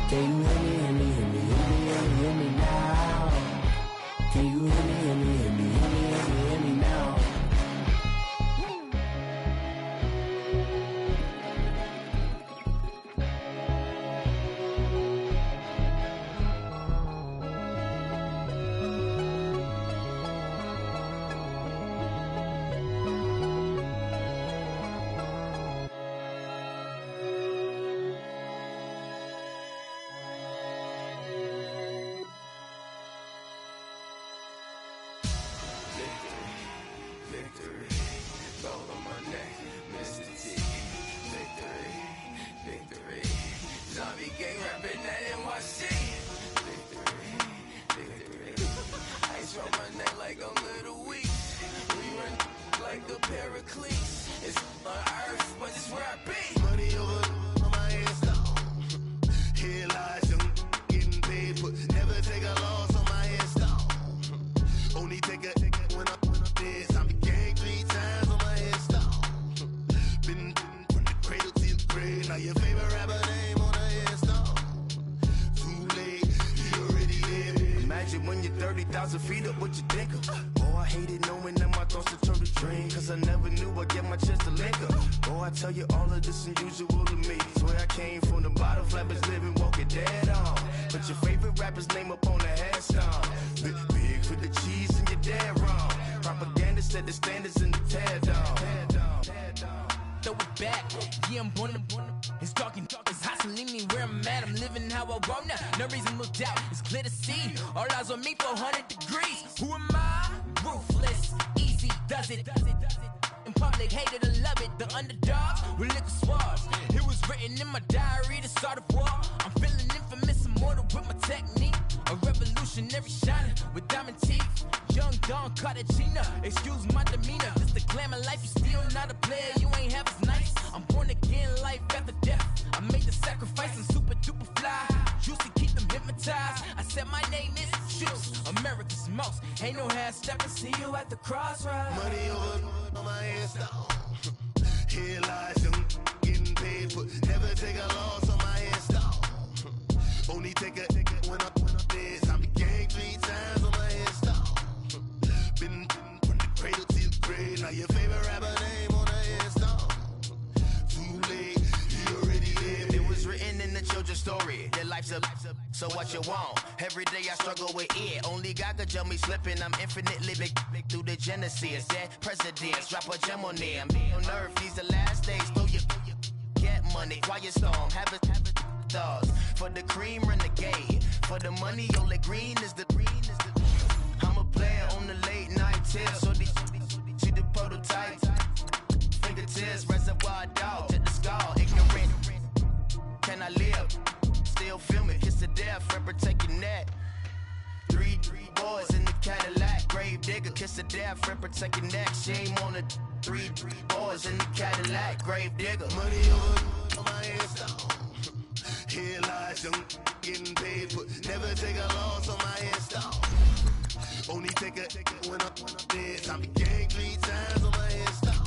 Can you hear me, hear me, hear me, hear me, hear me, hear me now? Can you hear me, hear me, hear me, hear me, hear me, hear me now? Victory, gold on my neck, Mr. T. Victory, victory, zombie gang rapping that NYC. Victory, victory, ice round my neck like I'm Little Weak. We run like the Paracletes. It's on earth, but it's where I be. Money over on my hands down. Here lies young, getting paid, but never take a loss on my hands down. Only take a when I'm dead. Zombie gang 3 times on my head down. Been from the cradle to the grave. Now your favorite rapper name on the head down. Too late, you already live. Imagine when you're 30,000 feet up, what you think of? Oh, I hated knowing that my thoughts would turn to dream, cause I never knew I'd get my chance to link up. Oh, I tell you all of this unusual to me. Swear I came from the bottom, flappers living, walking dead on. Put your favorite rapper's name up on the headstone. Big for the cheese and you're dead wrong. Propaganda set the standards in the tear down. Throw it back, yeah, I'm born to. It's dark, it's hustling me where I'm at. I'm living how I want now. No reason to doubt, it's clear to see. All eyes on me for 100 degrees. Who am I? Ruthless, easy, does it. In public, hate it or love it. The underdogs with liquor swabs. It was written in my diary to start a war. I'm feeling infamous, immortal with my technique. A revolutionary shining with diamond teeth. Young Don Cartagena, excuse my demeanor. Just a glamour life, you still not a player. You ain't half as nice. I'm born again, life after death. I made the sacrifice and super duper fly. Used to keep them hypnotized. I said my name is Juice, America's most. Ain't no half step, I see you at the crossroads. Money over on my hands down. Here lies young, getting paid, but never take a loss on my hands down. Only take a when I'm dead. Zombie gang 3 times on my hands down. Been from the cradle to the grave. Now your favorite rapper name on the hands down. Too late, you already lived. It was written in the children's story. Their life's a so what you want. Every day I struggle with it. Only God could jump me slipping. I'm infinitely big through the genesis. Dead presidents, drop a gem on them. On earth, these the last days. Throw your get money, quiet storm. Have it dogs. For the cream, renegade. For the money, Ole Green is the I'm a player on the late night tips. So these see the prototype. Fingertips, reservoir dog to the skull. Ignorant. Can I live? Still film it. Kiss the death, forever take your neck. 3 boys in the Cadillac. Grave digger, kiss the death, forever take your neck. Shame on the 3 boys in the Cadillac. Grave digger. Money over on my hands down. Here lies young, getting paid, but never take a loss on my hands down. Only take a when I'm dead. Zombie gang 3 times on my hands down.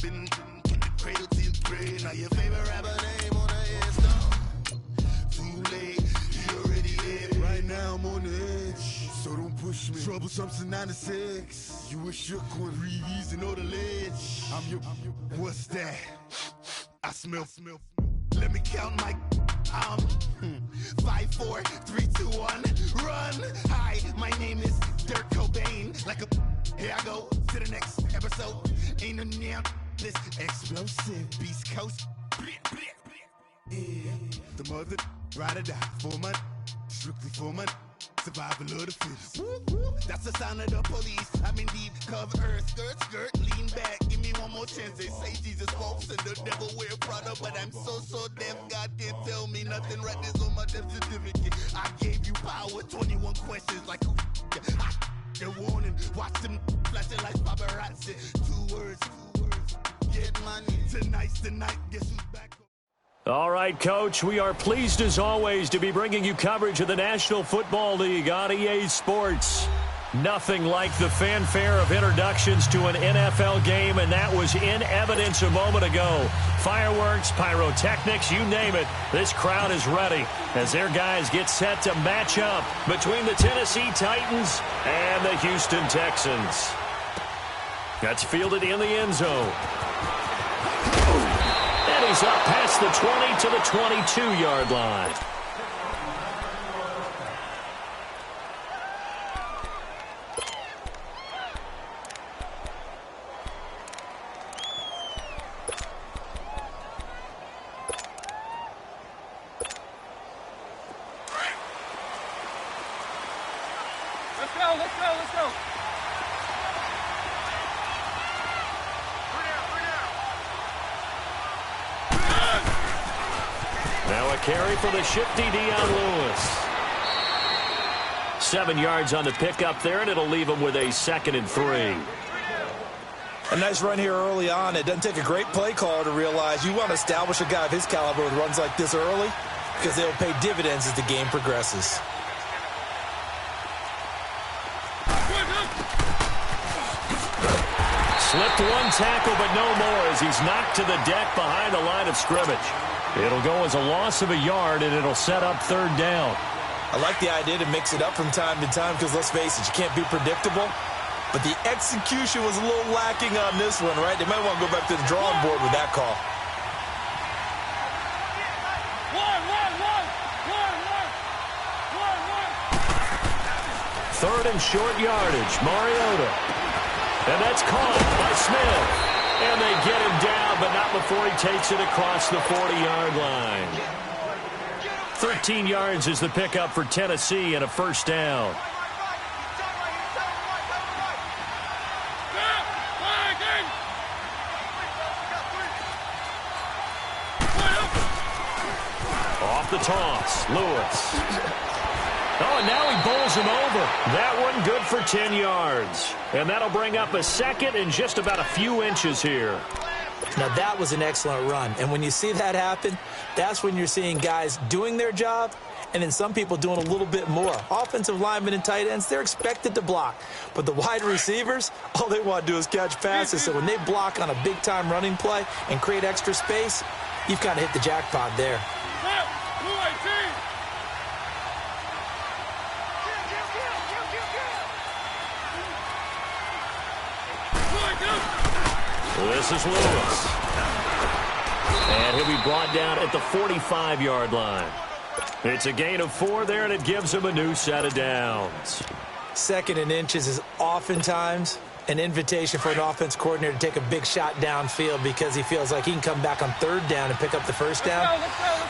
Been from the cradle to the grave. Now your favorite rapper name on the hands down. Too late, you already lived. Right now I'm on the edge, so don't push me. Troublesome to 9 to 6. You a shook one, breathe easy, know the ledge. I'm your, what's that? I smell. Let me count my 5, 4, 3, 2, 1, run. Hi, my name is Dirk Cobain. Like a here I go to the next episode. Ain't no damn this explosive Beast Coast. Yeah. The mother ride or die for my strictly for my survival of the fittest. That's the sound of the police. I'm indeed cover earth, skirt, lean back. Give me one more chance. They say Jesus walks and the devil wear Prada, but I'm so deaf. God can't tell me nothing. Right this on my death certificate. I gave you power. 21 questions like who? The warning. Watch them flashing like paparazzi. 2 words. Get money. Tonight's the night. Guess who's back? All right, Coach, we are pleased as always to be bringing you coverage of the National Football League on EA Sports. Nothing like the fanfare of introductions to an NFL game, and that was in evidence a moment ago. Fireworks, pyrotechnics, you name it. This crowd is ready as their guys get set to match up between the Tennessee Titans and the Houston Texans. That's fielded in the end zone. And he's up past the 20 to the 22-yard line. Carry for the shifty Dion Lewis. 7 yards on the pickup there, and it'll leave him with a 2nd and 3. A nice run here early on. It doesn't take a great play caller to realize you want to establish a guy of his caliber with runs like this early because they'll pay dividends as the game progresses. Slipped one tackle, but no more as he's knocked to the deck behind the line of scrimmage. It'll go as a loss of a yard, and it'll set up 3rd down. I like the idea to mix it up from time to time because, let's face it, you can't be predictable. But the execution was a little lacking on this one, right? They might want to go back to the drawing board with that call. Third and short yardage, Mariota. And that's caught by Smith. And they get him down, but not before he takes it across the 40-yard line. 13 yards is the pickup for Tennessee and a 1st down. Off the toss, Lewis. Oh, and now he bowls him over. That one good for 10 yards. And that'll bring up a 2nd and just about a few inches here. Now, that was an excellent run. And when you see that happen, that's when you're seeing guys doing their job and then some people doing a little bit more. Offensive linemen and tight ends, they're expected to block. But the wide receivers, all they want to do is catch passes. So when they block on a big-time running play and create extra space, you've kind of hit the jackpot there. This is Lewis. And he'll be brought down at the 45-yard line. It's a gain of 4 there, and it gives him a new set of downs. 2nd and inches is oftentimes an invitation for an offense coordinator to take a big shot downfield because he feels like he can come back on 3rd down and pick up the 1st down.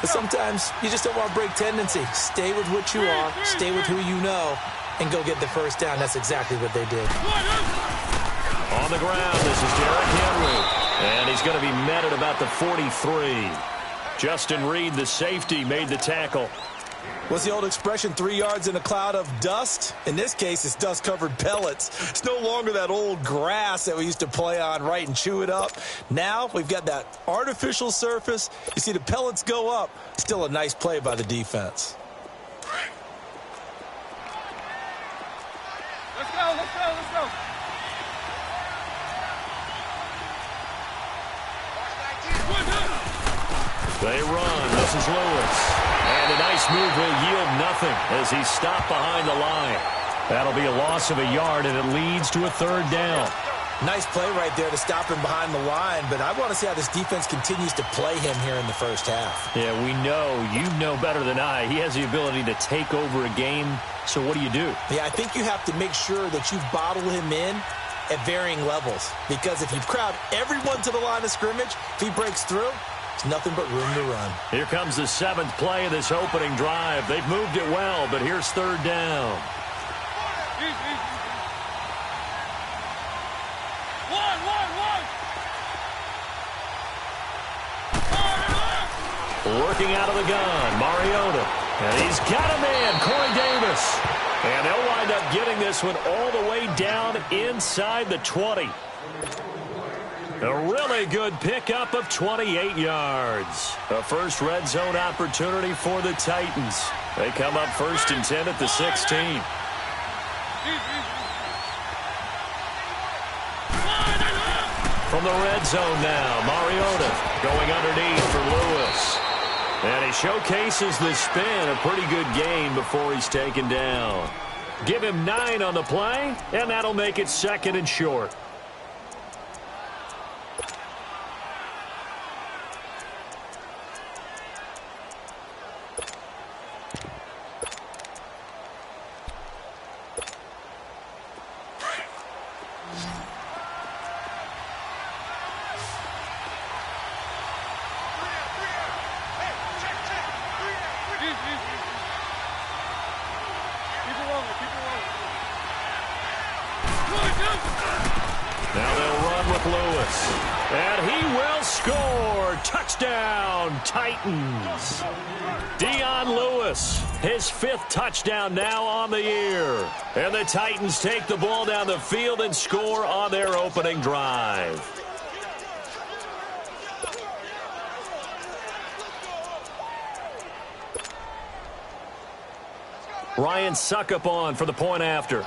But sometimes you just don't want to break tendency. Stay with what you are, stay with who you know, and go get the 1st down. That's exactly what they did. On the ground, this is Derrick Henry. And he's going to be met at about the 43. Justin Reed, the safety, made the tackle. What's the old expression, 3 yards in a cloud of dust? In this case, it's dust-covered pellets. It's no longer that old grass that we used to play on, right, and chew it up. Now we've got that artificial surface. You see the pellets go up. Still a nice play by the defense. Let's go, let's go, let's go. They run. This is Lewis. And a nice move will yield nothing as he's stopped behind the line. That'll be a loss of a yard, and it leads to a 3rd down. Nice play right there to stop him behind the line, but I want to see how this defense continues to play him here in the 1st half. Yeah, we know. You know better than I. He has the ability to take over a game, so what do you do? Yeah, I think you have to make sure that you bottle him in at varying levels, because if you crowd everyone to the line of scrimmage, if he breaks through, there's nothing but room to run. Here comes the 7th play of this opening drive. They've moved it well, but here's 3rd down. Working out of the gun, Mariota. And he's got a man, Corey Davis. And they'll wind up getting this one all the way down inside the 20. A really good pickup of 28 yards. A first red zone opportunity for the Titans. They come up 1st and 10 at the 16. From the red zone now, Mariota going underneath for Lewis. And he showcases the spin, a pretty good gain before he's taken down. Give him 9 on the play, and that'll make it 2nd and short. Now they'll run with Lewis. And he will score. Touchdown, Titans. Dion Lewis, his 5th touchdown now on the year. And the Titans take the ball down the field and score on their opening drive. Ryan Suckup on for the point after.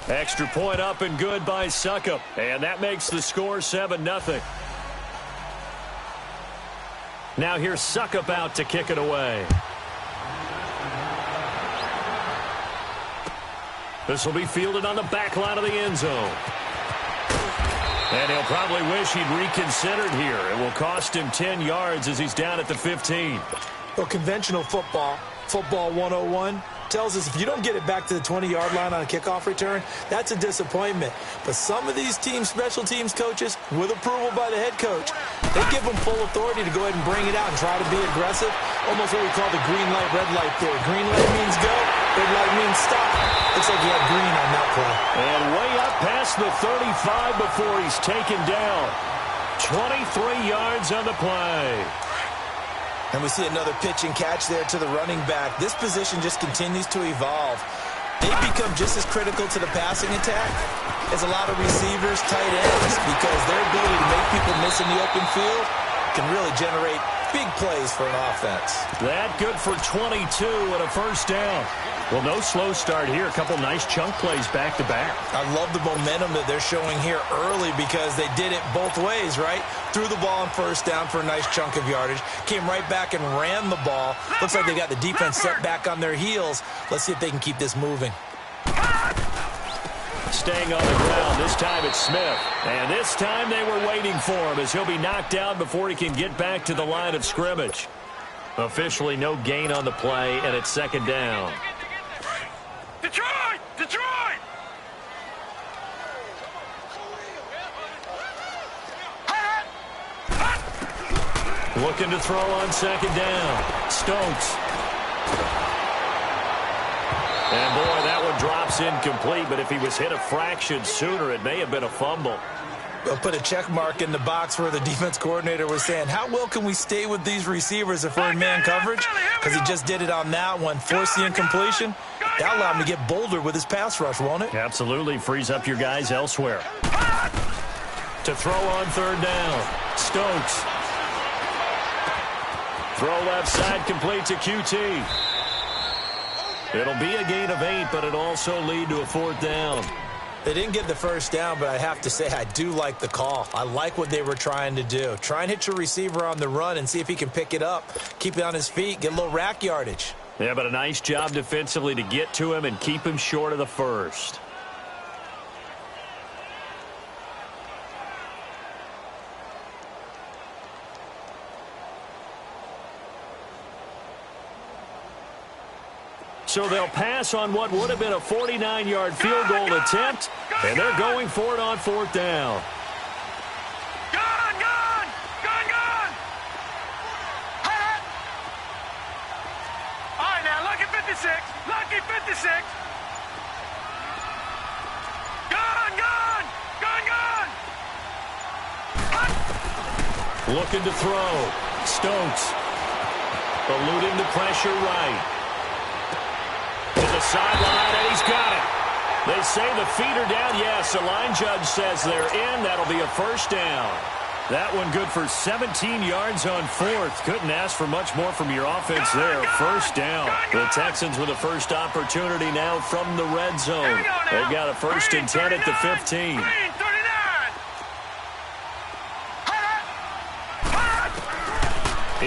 Extra point up and good by Suckup. And that makes the score 7-0. Now here's Suckup out to kick it away. This will be fielded on the back line of the end zone. And he'll probably wish he'd reconsidered here. It will cost him 10 yards as he's down at the 15. Well, conventional football 101, tells us if you don't get it back to the 20-yard line on a kickoff return, that's a disappointment. But some of these team special teams coaches, with approval by the head coach, they give them full authority to go ahead and bring it out and try to be aggressive. Almost what we call the green light, red light theory. Green light means go, red light means stop. Looks like he had green on that play. And way up past the 35 before he's taken down. 23 yards on the play. And we see another pitch and catch there to the running back. This position just continues to evolve. They become just as critical to the passing attack as a lot of receivers, tight ends, because their ability to make people miss in the open field can really generate big plays for an offense. That good for 22 and a first down. Well, no slow start here. A couple nice chunk plays back-to-back. I love the momentum that they're showing here early because they did it both ways, right? Threw the ball on first down for a nice chunk of yardage. Came right back and ran the ball. Looks like they got the defense set back on their heels. Let's see if they can keep this moving. Staying on the ground. This time it's Smith. And this time they were waiting for him as he'll be knocked down before he can get back to the line of scrimmage. Officially no gain on the play, and it's second down. Detroit! Detroit! Looking to throw on second down. Stokes. And boy, that one drops incomplete, but if he was hit a fraction sooner, it may have been a fumble. They'll put a check mark in the box where the defense coordinator was saying, how well can we stay with these receivers if we're in man coverage? Because he just did it on that one, forced the incompletion. That'll allow him to get bolder with his pass rush, won't it? Absolutely. Frees up your guys elsewhere. To throw on third down. Stokes. Throw left side, complete to QT. It'll be a gain of 8, but it'll also lead to a fourth down. They didn't get the first down, but I have to say I do like the call. I like what they were trying to do. Try and hit your receiver on the run and see if he can pick it up. Keep it on his feet, get a little rack yardage. Yeah, but a nice job defensively to get to him and keep him short of the first. So they'll pass on what would have been a 49-yard field goal attempt, and they're going for it on fourth down. Gone! All right, now, lucky 56. Lucky 56. Gone! Looking to throw. Stokes. Eluding the pressure right. To the sideline, and he's got it. They say the feet are down. Yes, the line judge says they're in. That'll be a first down. That one good for 17 yards on fourth. Couldn't ask for much more from your offense there. First down. The Texans with a first opportunity now from the red zone. They've got a 1st and 10 at the 15.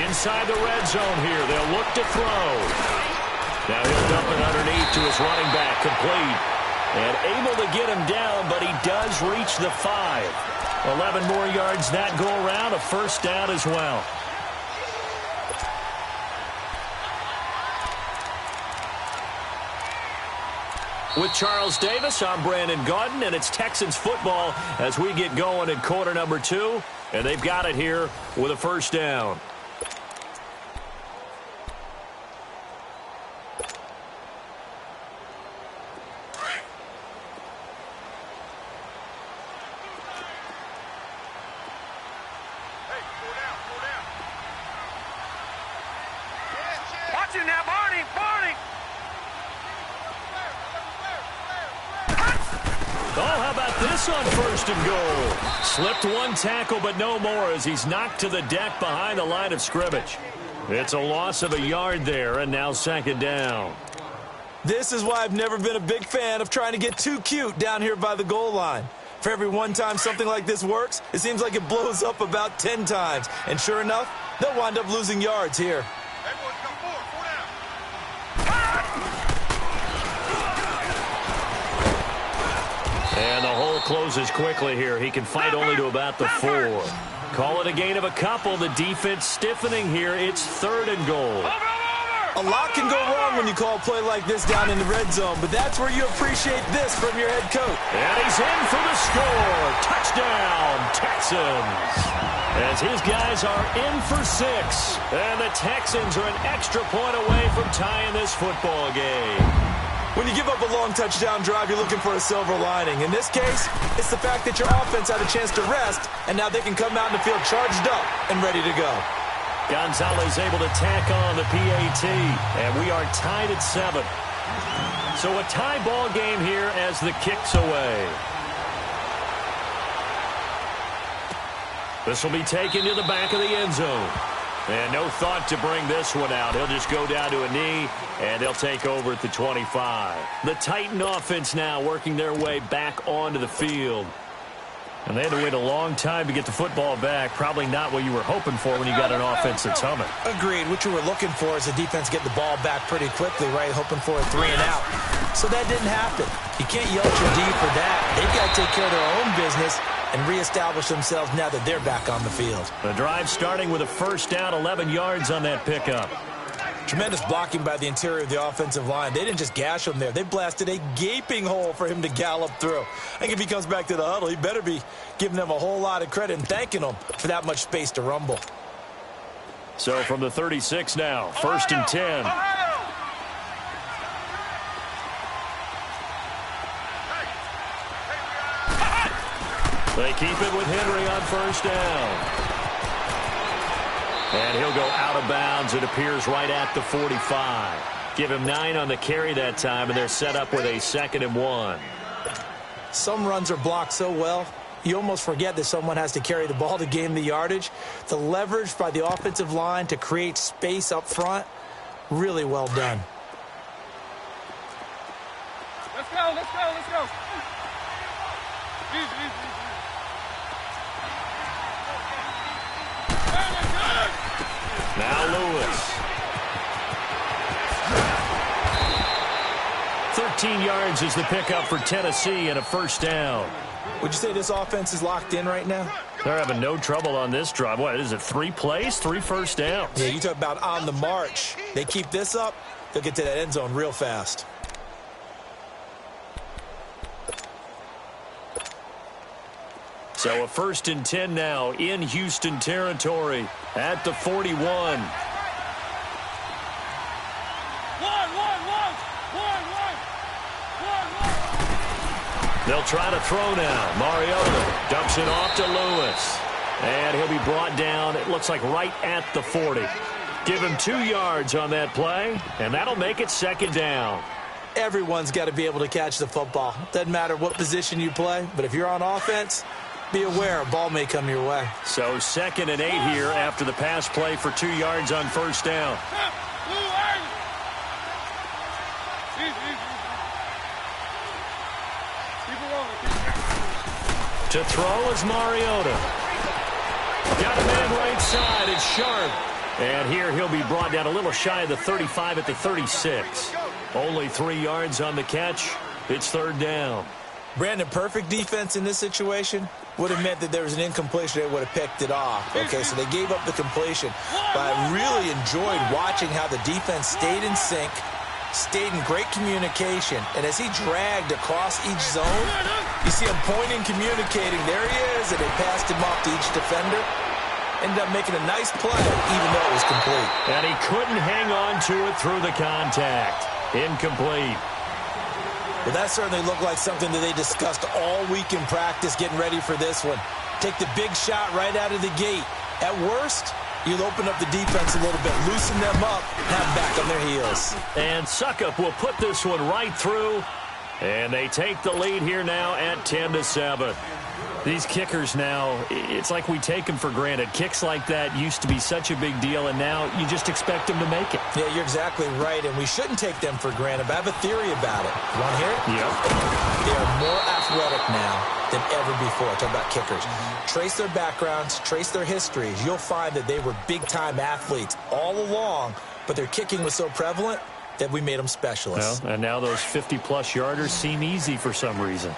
Inside the red zone here. They'll look to throw. Now he'll dump it underneath to his running back. Complete. And able to get him down, but he does reach the 5. 11 more yards that go around. A first down as well. With Charles Davis, I'm Brandon Gaudin, and it's Texans football as we get going in quarter number 2. And they've got it here with a first down. On 1st and goal. Slipped one tackle, but no more as he's knocked to the deck behind the line of scrimmage. It's a loss of a yard there, and now 2nd down. This is why I've never been a big fan of trying to get too cute down here by the goal line. For every one time something like this works, it seems like it blows up about 10 times. And sure enough, they'll wind up losing yards here. And the hole closes quickly here. He can fight only to about the 4. Call it a gain of a couple. The defense stiffening here. It's 3rd and goal. A lot can go wrong when you call a play like this down in the red zone, but that's where you appreciate this from your head coach. And he's in for the score. Touchdown, Texans. As his guys are in for 6. And the Texans are an extra point away from tying this football game. When you give up a long touchdown drive, you're looking for a silver lining. In this case, it's the fact that your offense had a chance to rest, and now they can come out in the field charged up and ready to go. Gonzalez able to tack on the PAT, and we are tied at 7. So a tie ball game here as the kick's away. This will be taken to the back of the end zone. And no thought to bring this one out. He'll just go down to a knee, and they'll take over at the 25. The Titan offense now working their way back onto the field. And they had to wait a long time to get the football back. Probably not what you were hoping for when you got an offense that's humming. Agreed. What you were looking for is the defense getting the ball back pretty quickly, right? Hoping for a 3 and out. So that didn't happen. You can't yell at your D for that. They've got to take care of their own business and reestablish themselves now that they're back on the field. The drive starting with a first down, 11 yards on that pickup. Tremendous blocking by the interior of the offensive line. They didn't just gash him there. They blasted a gaping hole for him to gallop through. I think if he comes back to the huddle, he better be giving them a whole lot of credit and thanking them for that much space to rumble. So from the 36 now, 1st and 10. They keep it with Henry on 1st down. And he'll go out of bounds. It appears right at the 45. Give him 9 on the carry that time, and they're set up with a 2nd and 1. Some runs are blocked so well, you almost forget that someone has to carry the ball to gain the yardage. The leverage by the offensive line to create space up front, really well done. Let's go, let's go, let's go. Now Lewis. 13 yards is the pickup for Tennessee and a first down. Would you say this offense is locked in right now? They're having no trouble on this drive. What is it, 3 plays, 3 first downs? Yeah, you talk about on the march. They keep this up, they'll get to that end zone real fast. So a 1st and 10 now in Houston territory at the 41. They'll try to throw now. Mariota dumps it off to Lewis. And he'll be brought down, it looks like right at the 40. Give him 2 yards on that play, and that'll make it 2nd down. Everyone's got to be able to catch the football. Doesn't matter what position you play, but if you're on offense, be aware, a ball may come your way. So 2nd and 8 here after the pass play for 2 yards on first down. To throw is Mariota. Got a man right side. It's Sharp. And here he'll be brought down a little shy of the 35 at the 36. Only 3 yards on the catch. It's 3rd down. Brandon, perfect defense in this situation would have meant that there was an incompletion. They would have picked it off. Okay, so they gave up the completion. But I really enjoyed watching how the defense stayed in sync, stayed in great communication. And as he dragged across each zone, you see him pointing, communicating. There he is, and they passed him off to each defender. Ended up making a nice play, even though it was complete. And he couldn't hang on to it through the contact. Incomplete. Well, that certainly looked like something that they discussed all week in practice getting ready for this one. Take the big shot right out of the gate. At worst, you'll open up the defense a little bit, loosen them up, have them back on their heels. And Suckup will put this one right through. And they take the lead here now at 10-7. These kickers now, it's like we take them for granted. Kicks like that used to be such a big deal, and now you just expect them to make it. Yeah, you're exactly right, and we shouldn't take them for granted, but I have a theory about it. You want to hear it? Yep. They are more athletic now than ever before. Talk about kickers. Trace their backgrounds, trace their histories. You'll find that they were big-time athletes all along, but their kicking was so prevalent that we made them specialists. Well, and now those 50-plus yarders seem easy for some reason.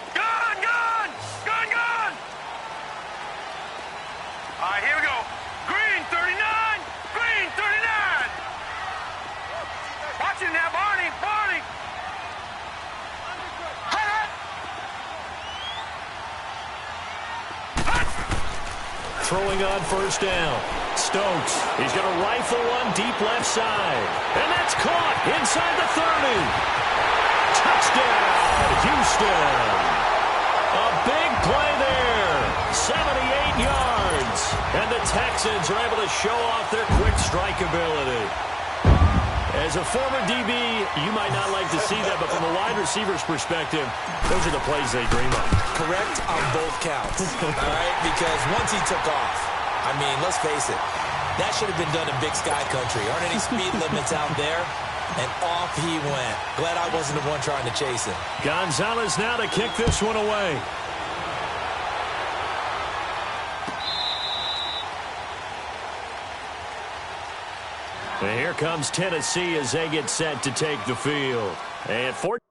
Throwing on first down. Stokes. He's going to rifle one deep left side. And that's caught inside the 30. Touchdown, Houston. A big play there. 78 yards. And the Texans are able to show off their quick strike ability. As a former DB, you might not like to see that, but from a wide receiver's perspective, those are the plays they dream of. Correct on both counts, all right? Because once he took off, I mean, let's face it, that should have been done in Big Sky Country. Aren't any speed limits out there? And off he went. Glad I wasn't the one trying to chase him. Gonzalez now to kick this one away. And here comes Tennessee as they get set to take the field. And fortunate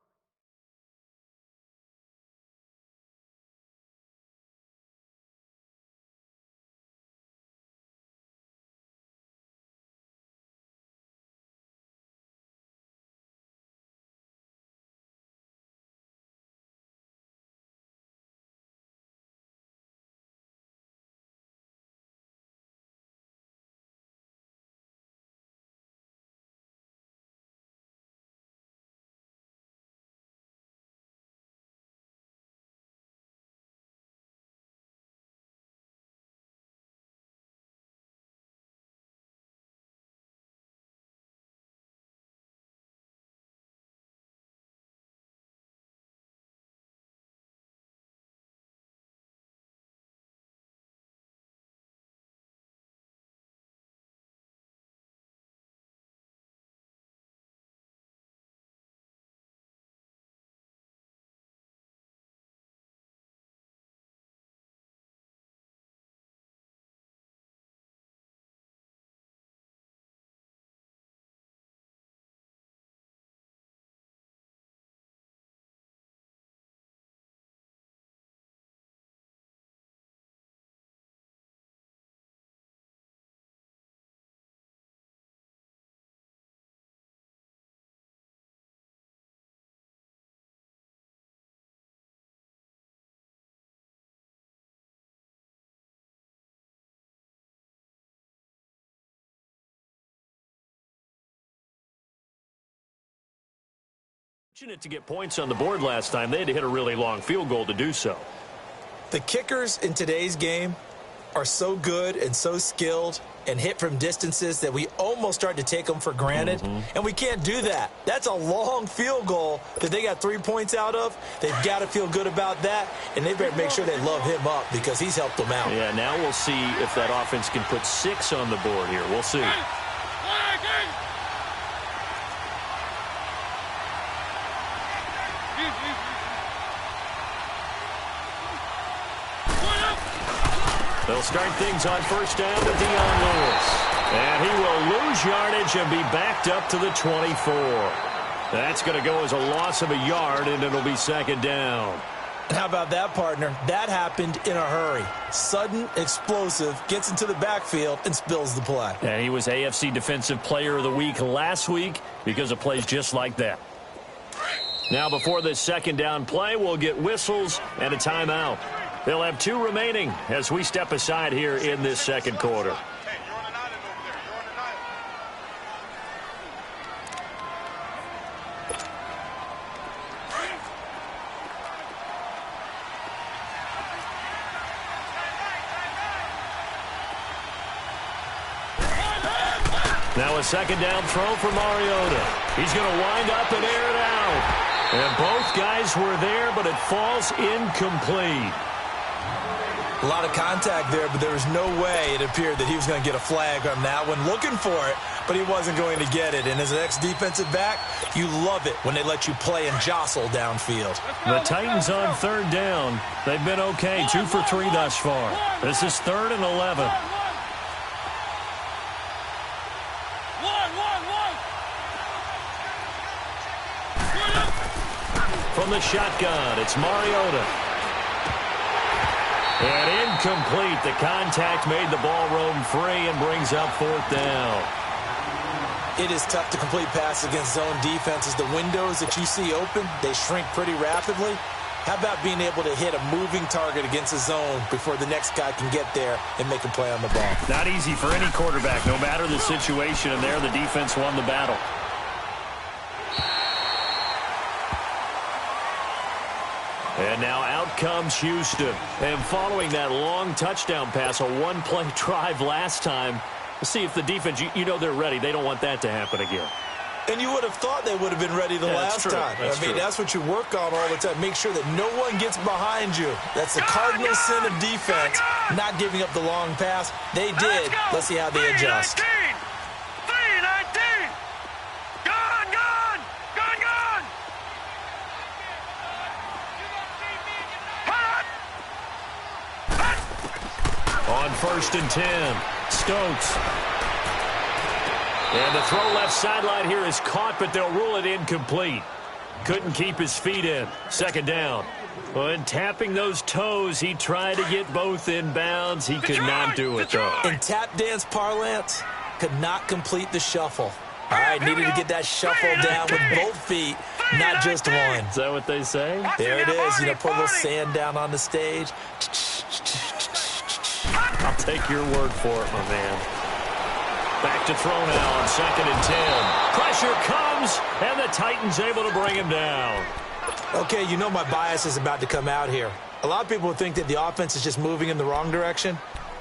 to get points on the board last time. They had to hit a really long field goal to do so. The kickers in today's game are so good and so skilled, and hit from distances that we almost start to take them for granted, and we can't do that. That's a long field goal that they got 3 points out of. They've got to feel good about that, and they better make sure they love him up because he's helped them out. Yeah, now we'll see if that offense can put 6 on the board here. We'll see. They'll start things on first down with Deion Lewis. And he will lose yardage and be backed up to the 24. That's going to go as a loss of a yard, and it'll be second down. How about that, partner? That happened in a hurry. Sudden, explosive, gets into the backfield, and spills the play. And he was AFC Defensive Player of the Week last week because of plays just like that. Now, before this second down play, we'll get whistles and a timeout. They'll have 2 remaining as we step aside here in this second quarter. Now a second down throw for Mariota. He's going to wind up and air it out. And both guys were there, but it falls incomplete. A lot of contact there, but there was no way it appeared that he was going to get a flag on that one. Looking for it, but he wasn't going to get it. And as an ex-defensive back, you love it when they let you play and jostle downfield. The Titans on third down. They've been okay, 2 for 3 thus far. This is 3rd and 11. From the shotgun, it's Mariota. And incomplete. The contact made the ball roam free and brings up 4th down. It is tough to complete passes against zone defenses. The windows that you see open, they shrink pretty rapidly. How about being able to hit a moving target against a zone before the next guy can get there and make a play on the ball? Not easy for any quarterback, no matter the situation, and there the defense won the battle. And now out comes Houston. And following that long touchdown pass, a one-play drive last time, let's see if the defense, you know they're ready. They don't want that to happen again. And you would have thought they would have been ready the last time. That's what you work on all the time. Make sure that no one gets behind you. That's the cardinal sin of defense, not giving up the long pass. They did. Let's see how they adjust. On 1st and 10, Stokes. And the throw left sideline here is caught, but they'll rule it incomplete. Couldn't keep his feet in. Second down. When tapping those toes, he tried to get both in bounds. He could not do it, though. In tap dance parlance, could not complete the shuffle. All right, needed to get that shuffle down with both feet, not just one. Is that what they say? There it is. You know, put a little sand down on the stage. I'll take your word for it, my man. Back to throw now on 2nd and 10. Pressure comes, and the Titans able to bring him down. Okay, you know my bias is about to come out here. A lot of people think that the offense is just moving in the wrong direction.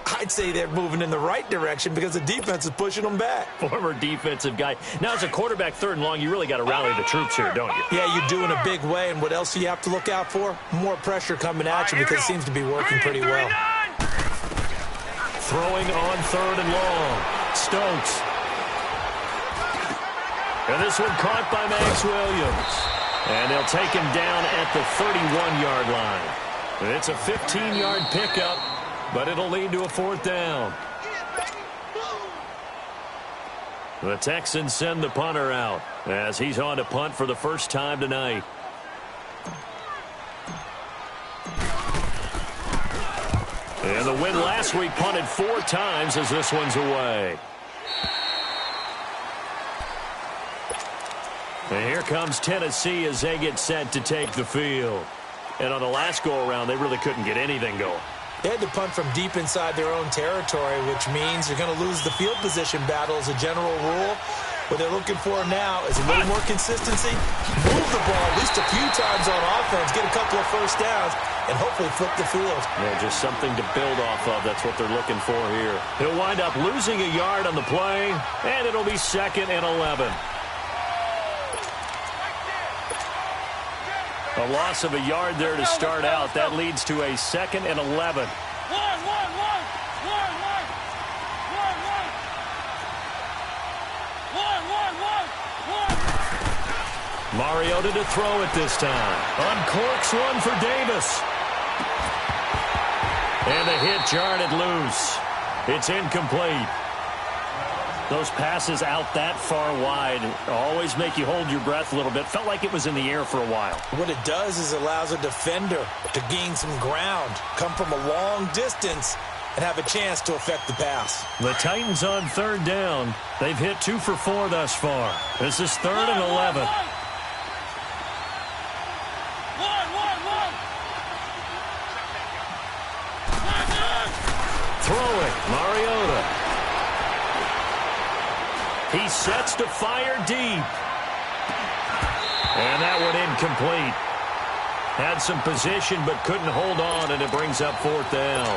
I'd say they're moving in the right direction because the defense is pushing them back. Former defensive guy. Now, as a quarterback, 3rd and long, you really got to rally the troops here, don't you? Yeah, you do in a big way, and what else do you have to look out for? More pressure coming at you because it seems to be working pretty well. Throwing on 3rd and long. Stokes. And this one caught by Max Williams. And they'll take him down at the 31-yard line. It's a 15-yard pickup, but it'll lead to a 4th down. The Texans send the punter out as he's on to punt for the first time tonight. And the win last week punted 4 times as this one's away. And here comes Tennessee as they get set to take the field. And on the last go-around, they really couldn't get anything going. They had to punt from deep inside their own territory, which means you're going to lose the field position battle as a general rule. What they're looking for now is a little more consistency, move the ball at least a few times on offense, get a couple of first downs, and hopefully flip the field. Yeah, just something to build off of. That's what they're looking for here. He'll wind up losing a yard on the play, and it'll be 2nd and 11. A loss of a yard there to start out. That leads to a 2nd and 11. Mariota to throw it this time. Uncorks one for Davis. And the hit jarred loose. It's incomplete. Those passes out that far wide always make you hold your breath a little bit. Felt like it was in the air for a while. What it does is allows a defender to gain some ground, come from a long distance, and have a chance to affect the pass. The Titans on 3rd down. They've hit 2 for 4 thus far. This is 3rd and 11. Throwing, Mariota. He sets to fire deep. And that one incomplete. Had some position but couldn't hold on, and it brings up 4th down.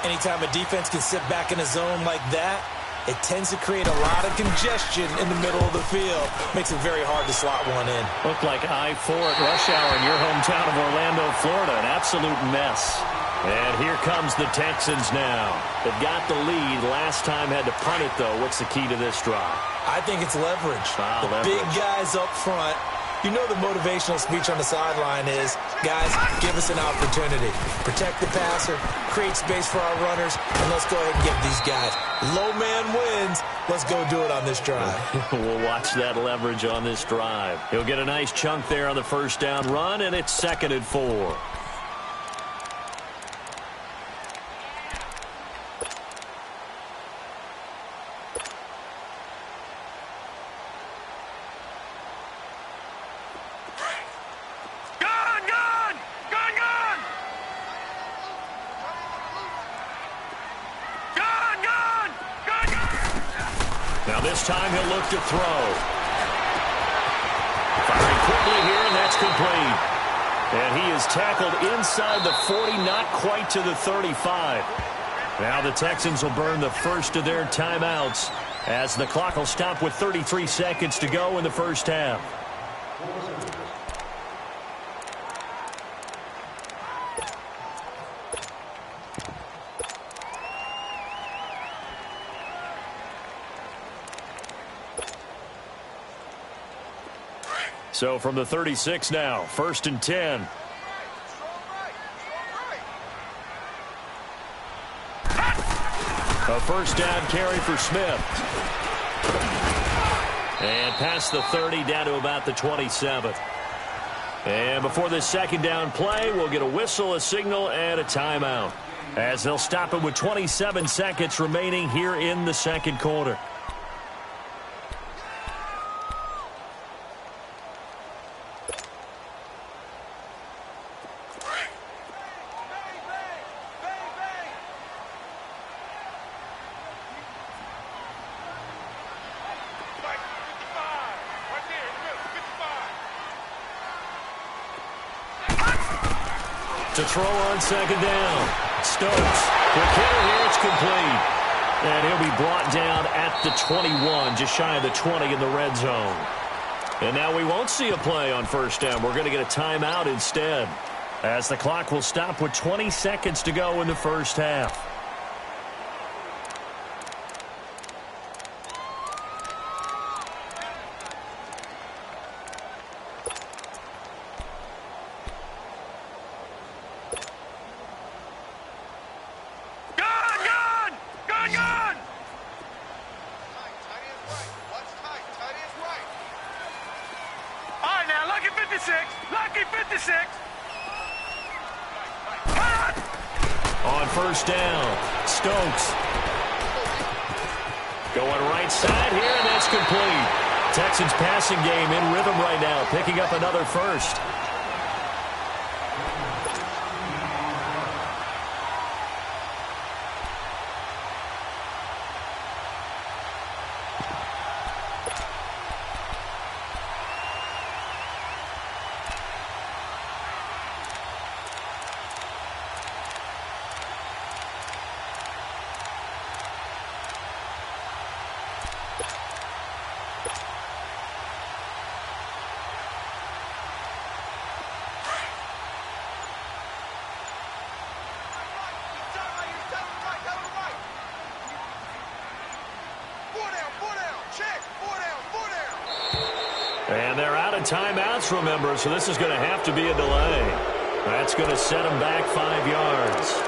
Anytime a defense can sit back in a zone like that, it tends to create a lot of congestion in the middle of the field. Makes it very hard to slot one in. Looked like I-4 at rush hour in your hometown of Orlando, Florida. An absolute mess. And here comes the Texans now. They've got the lead. Last time had to punt it, though. What's the key to this drive? I think it's leverage. Leverage. Big guys up front. You know the motivational speech on the sideline is, guys, give us an opportunity. Protect the passer, create space for our runners, and let's go ahead and get these guys. Low man wins. Let's go do it on this drive. We'll watch that leverage on this drive. He'll get a nice chunk there on the 1st down run, and it's 2nd and 4. This time he'll look to throw. Firing quickly here, and that's complete. And he is tackled inside the 40, not quite to the 35. Now the Texans will burn the first of their timeouts as the clock will stop with 33 seconds to go in the 1st half. So from the 36 now, 1st and 10. A 1st down carry for Smith. And past the 30 down to about the 27. And before this 2nd down play, we'll get a whistle, a signal, and a timeout, as they'll stop it with 27 seconds remaining here in the 2nd quarter. To throw on 2nd down. Stokes. Quick hitter here. It's complete. And he'll be brought down at the 21, just shy of the 20 in the red zone. And now we won't see a play on 1st down. We're going to get a timeout instead, as the clock will stop with 20 seconds to go in the 1st half. On 1st down, Stokes. Going right side here, and that's complete. Texans passing game in rhythm right now, picking up another 1st. And they're out of timeouts, remember, so this is going to have to be a delay. That's going to set them back 5 yards.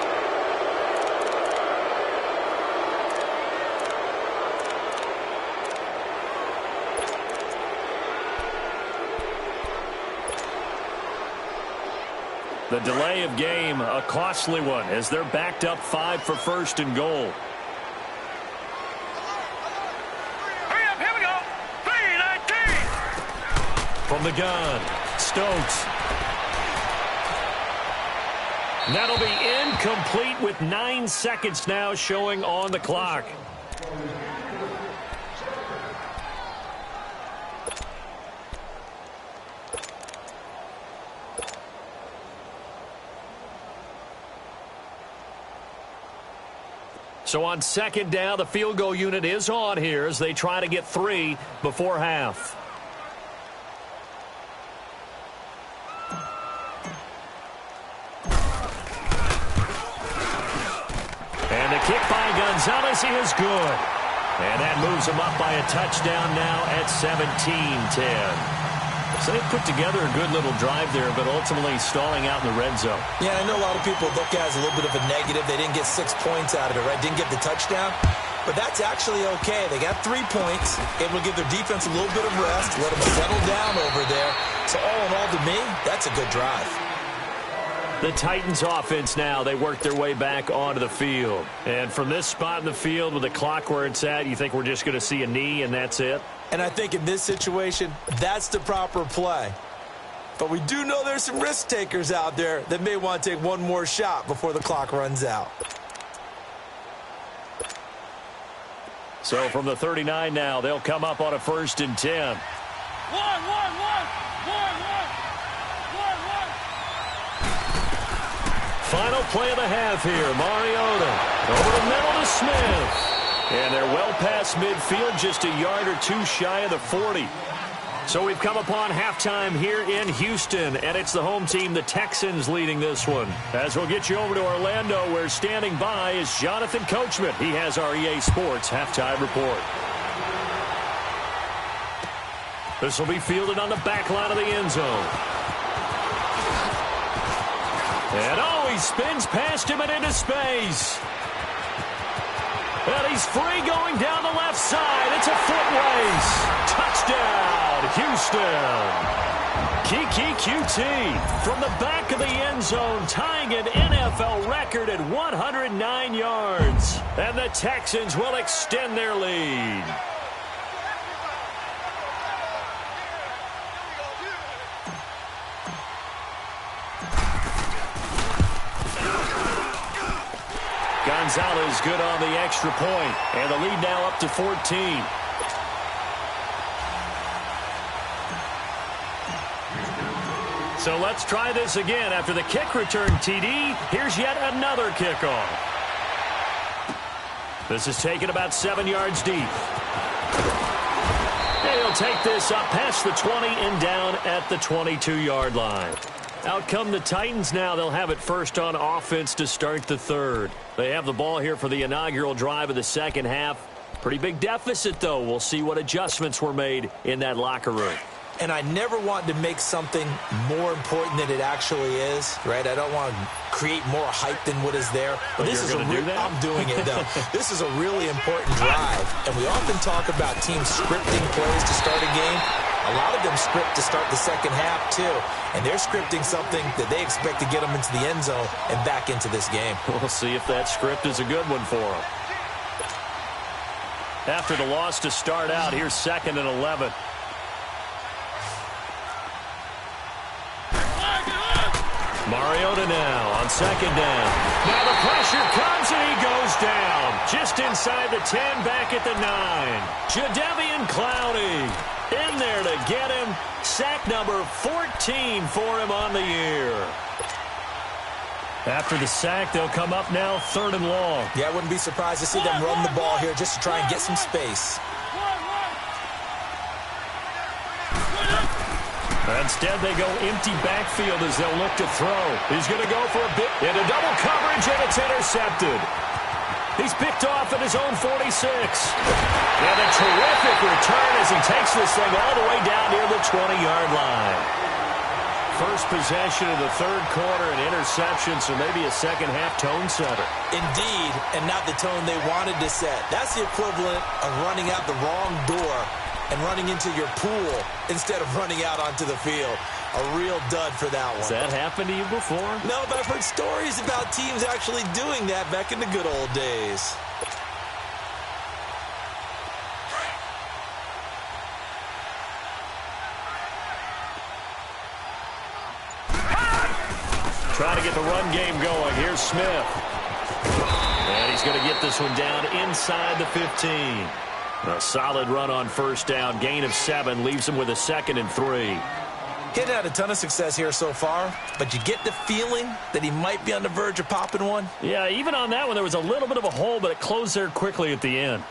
The delay of game, a costly one, as they're backed up 5 for first and goal. Hurry up, here we go. 3:19. From the gun, Stokes. That'll be incomplete with 9 seconds now showing on the clock. So on second down, the field goal unit is on here as they try to get 3 before half. And the kick by Gonzalez is good. And that moves them up by a touchdown now at 17-10. So they put together a good little drive there, but ultimately stalling out in the red zone. Yeah, I know a lot of people look at it as a little bit of a negative. They didn't get 6 points out of it, right? Didn't get the touchdown. But that's actually okay. They got 3 points. Able to give their defense a little bit of rest, let them settle down over there. So all in all, to me, that's a good drive. The Titans offense now, they work their way back onto the field. And from this spot in the field with the clock where it's at, you think we're just going to see a knee and that's it? And I think in this situation, that's the proper play. But we do know there's some risk takers out there that may want to take one more shot before the clock runs out. So from the 39 now, they'll come up on a 1st and 10. Final play of the half here. Mariota over the middle to Smith. And they're well past midfield, just a yard or 2 shy of the 40. So we've come upon halftime here in Houston, and it's the home team, the Texans, leading this one. As we'll get you over to Orlando, where standing by is Jonathan Coachman. He has our EA Sports halftime report. This will be fielded on the back line of the end zone. And he spins past him and into space. And he's free going down the left side. It's a foot race. Touchdown, Houston. Kiki QT from the back of the end zone, tying an NFL record at 109 yards. And the Texans will extend their lead. Gonzalez good on the extra point, and the lead now up to 14. So let's try this again. After the kick return, TD, here's yet another kickoff. This is taken about 7 yards deep. And he'll take this up past the 20 and down at the 22-yard line. Out come the Titans now. They'll have it first on offense to start the third. They have the ball here for the inaugural drive of the second half. Pretty big deficit, though. We'll see what adjustments were made in that locker room. And I never want to make something more important than it actually is, right? I don't want to create more hype than what is there. But this is I'm doing it, though. This is a really important drive. And we often talk about teams scripting plays to start a game. A lot of them script to start the second half, too. And they're scripting something that they expect to get them into the end zone and back into this game. We'll see if that script is a good one for them. After the loss to start out, here's 2nd and 11. Mariota now on 2nd down. Now the pressure comes and he goes down. Just inside the 10, back at the 9. Jadeveon Clowney in there to get him. Sack number 14 for him on the year. After the sack, they'll come up now 3rd and long. Yeah, I wouldn't be surprised to see them run the ball here just to try and get some space. Instead, they go empty backfield as they'll look to throw. He's going to go for a bit into double coverage, and it's intercepted. He's picked off at his own 46. And a terrific return as he takes this thing all the way down near the 20-yard line. First possession of the third quarter, an interception, so maybe a second-half tone setter. Indeed, and not the tone they wanted to set. That's the equivalent of running out the wrong door and running into your pool instead of running out onto the field. A real dud for that one. Has that happened to you before? No, but I've heard stories about teams actually doing that back in the good old days. Trying to get the run game going. Here's Smith. And he's going to get this one down inside the 15. A solid run on first down. Gain of 7 leaves him with a 2nd and 3. He hadn't had a ton of success here so far, but you get the feeling that he might be on the verge of popping one. Yeah, even on that one, there was a little bit of a hole, but it closed there quickly at the end.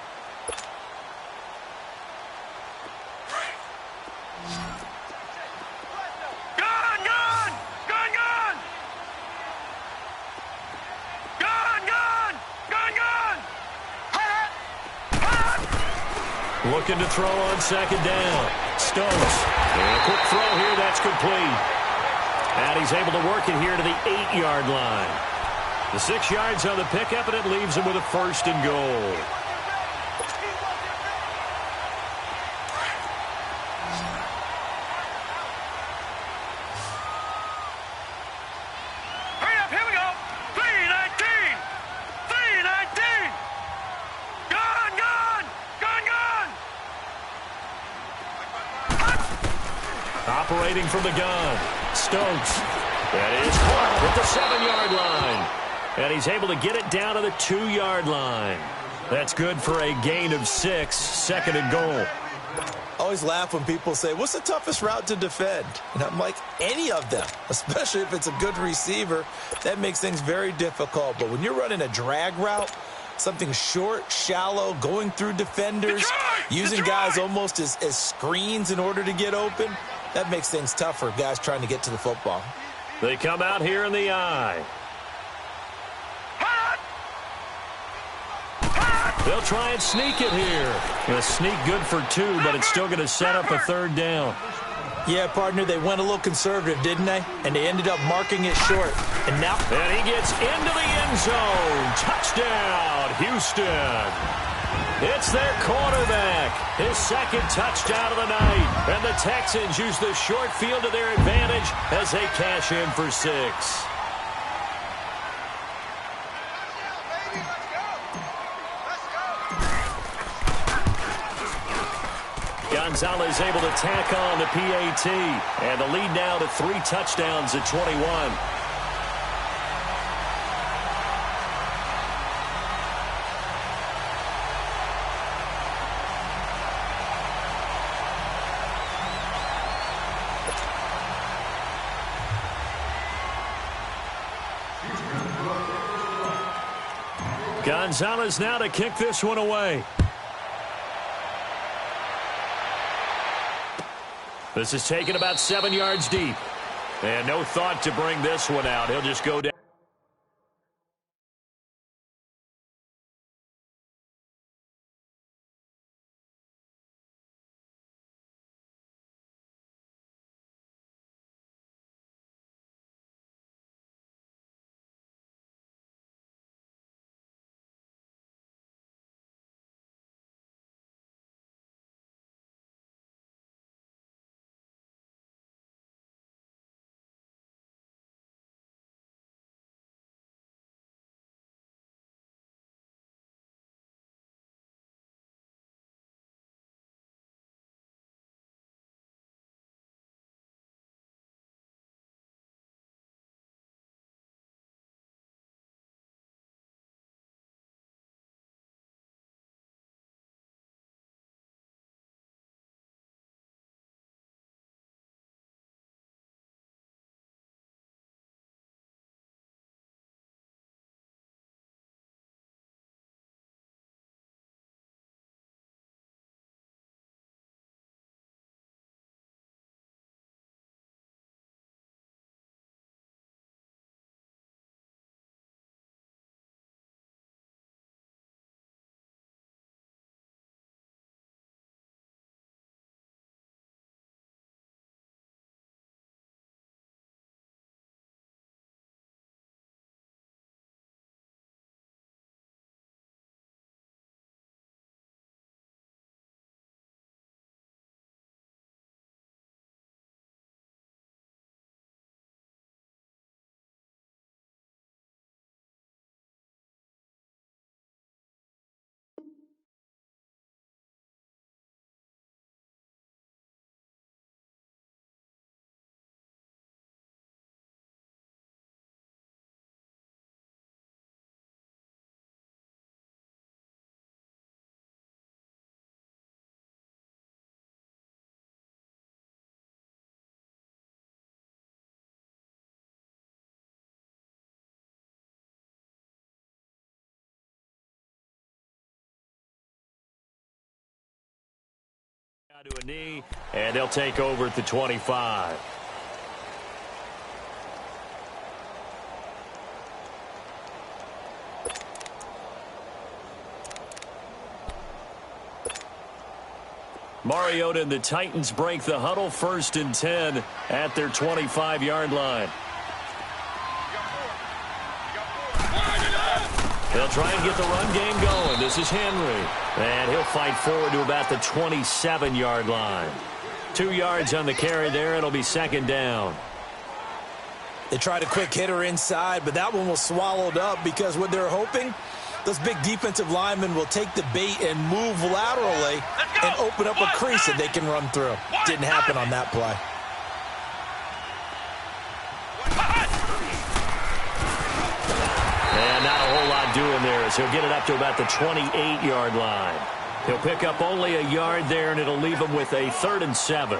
Looking to throw on second down. Stokes. And a quick throw here. That's complete. And he's able to work it here to the 8-yard line. The 6 yards on the pickup, and it leaves him with a 1st and goal. Hurry up, here we go. 319. 319. Gone, gone. Gone, gone. Operating from the gun. Stokes. That is caught at the 7-yard line. And he's able to get it down to the 2-yard line. That's good for a gain of 6, 2nd and goal. Always laugh when people say, what's the toughest route to defend? And I'm like, any of them, especially if it's a good receiver. That makes things very difficult. But when you're running a drag route, something short, shallow, going through defenders, using guys almost as screens in order to get open, that makes things tough for guys trying to get to the football. They come out here in the eye. They'll try and sneak it here. A sneak good for 2, but it's still going to set up a 3rd down. Yeah, partner, they went a little conservative, didn't they? And they ended up marking it short. And now... And he gets into the end zone. Touchdown, Houston. It's their quarterback. His 2nd touchdown of the night. And the Texans use the short field to their advantage as they cash in for 6. Gonzalez able to tack on the PAT. And the lead now to 3 touchdowns at 21. Gonzalez now to kick this one away. This is taken about 7 yards deep. And no thought to bring this one out. He'll just go down. To a knee, and they'll take over at the 25. Mariota and the Titans break the huddle, 1st and 10 at their 25-yard line. They'll try and get the run game going. This is Henry. And he'll fight forward to about the 27-yard line. 2 yards on the carry there. It'll be 2nd down. They tried a quick hitter inside, but that one was swallowed up because what they're hoping, those big defensive linemen will take the bait and move laterally and open up a crease that they can run through. Didn't happen on that play. And not a whole lot doing there as he'll get it up to about the 28-yard line. He'll pick up only a yard there, and it'll leave him with a 3rd and 7.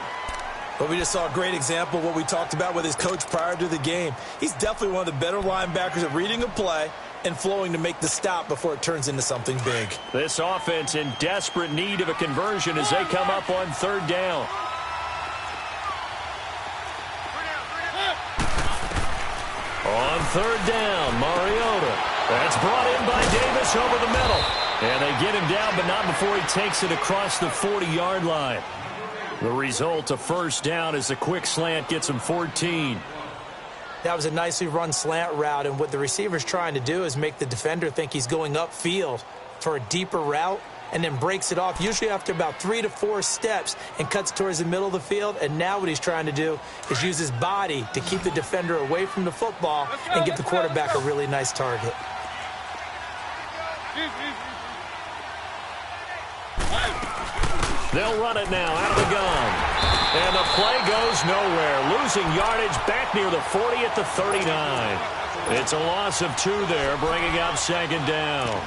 But we just saw a great example of what we talked about with his coach prior to the game. He's definitely one of the better linebackers at reading a play and flowing to make the stop before it turns into something big. This offense in desperate need of a conversion as they come up on 3rd down. On 3rd down, Mariota. That's brought in by Davis over the middle. And they get him down, but not before he takes it across the 40-yard line. The result, a 1st down as the quick slant gets him 14. That was a nicely run slant route, and what the receiver's trying to do is make the defender think he's going upfield for a deeper route and then breaks it off, usually after about 3 to 4 steps, and cuts towards the middle of the field. And now what he's trying to do is use his body to keep the defender away from the football and give the quarterback a really nice target. They'll run it now out of the gun. And the play goes nowhere. Losing yardage back near the 40 at the 39. It's a loss of 2 there, bringing up 2nd down.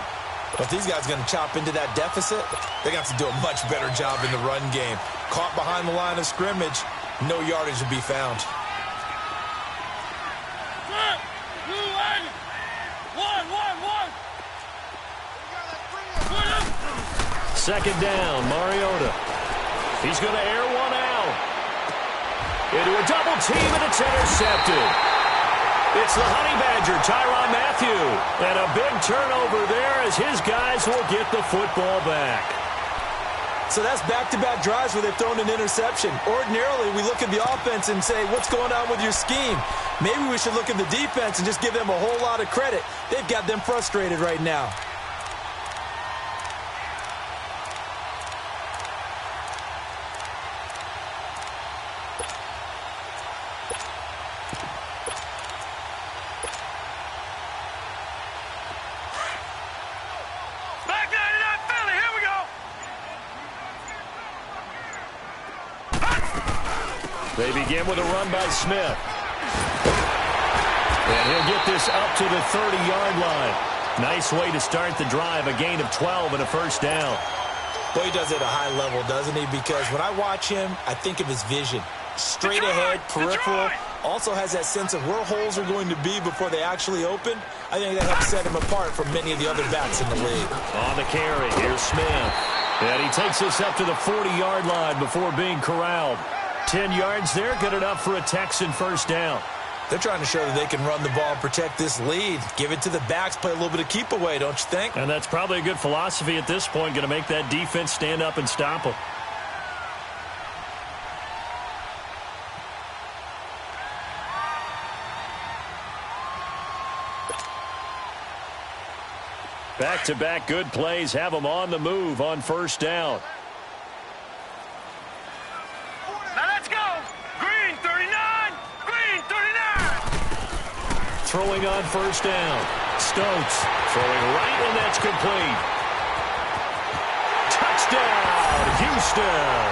But if these guys are going to chop into that deficit, they're going to have to do a much better job in the run game. Caught behind the line of scrimmage, no yardage to be found. 2nd down, Mariota. He's going to air one out. Into a double team, and it's intercepted. It's the Honey Badger, Tyrann Mathieu. And a big turnover there as his guys will get the football back. So that's back-to-back drives where they've thrown an interception. Ordinarily, we look at the offense and say, what's going on with your scheme? Maybe we should look at the defense and just give them a whole lot of credit. They've got them frustrated right now. They begin with a run by Smith. And he'll get this up to the 30-yard line. Nice way to start the drive, a gain of 12 and a 1st down. Boy, he does it at a high level, doesn't he? Because when I watch him, I think of his vision. Straight ahead, peripheral. Also has that sense of where holes are going to be before they actually open. I think that helps set him apart from many of the other backs in the league. On the carry, here's Smith. And he takes this up to the 40-yard line before being corralled. 10 yards there, good enough for a Texan 1st down. They're trying to show that they can run the ball and protect this lead. Give it to the backs, play a little bit of keep away, don't you think? And that's probably a good philosophy at this point, going to make that defense stand up and stop them. Back-to-back good plays have them on the move on 1st down. Throwing on 1st down. Stokes throwing right, and that's complete. Touchdown, Houston.